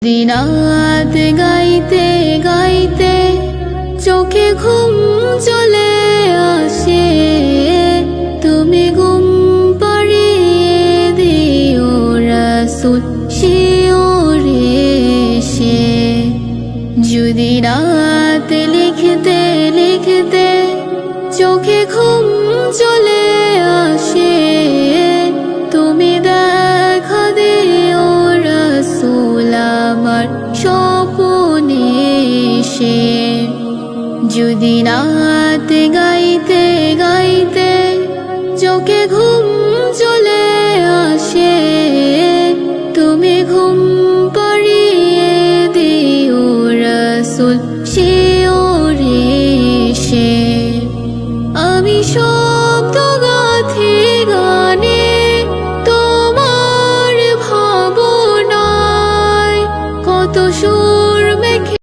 দিনাত গাইতে গাইতে চোখে ঘুম চলে আসে, তুমি ঘুম পাড়িয়ে দিও রাসূল শিওরে এসে। যদি রাত লিখতে লিখতে চোখে ঘুম চলে আসে, তুমি দেখা দিও রাসূল আমার স্বপ্নে এসে। যদি রাত গাইতে গাইতে চোখে ঘুম চলে আসে, তুমি ঘুম পাড়িয়ে দিও রাসূল শিওরে এসে। আমি শব্দ গাথি গানে তোমার ভাবনায়, কত সুর মেখে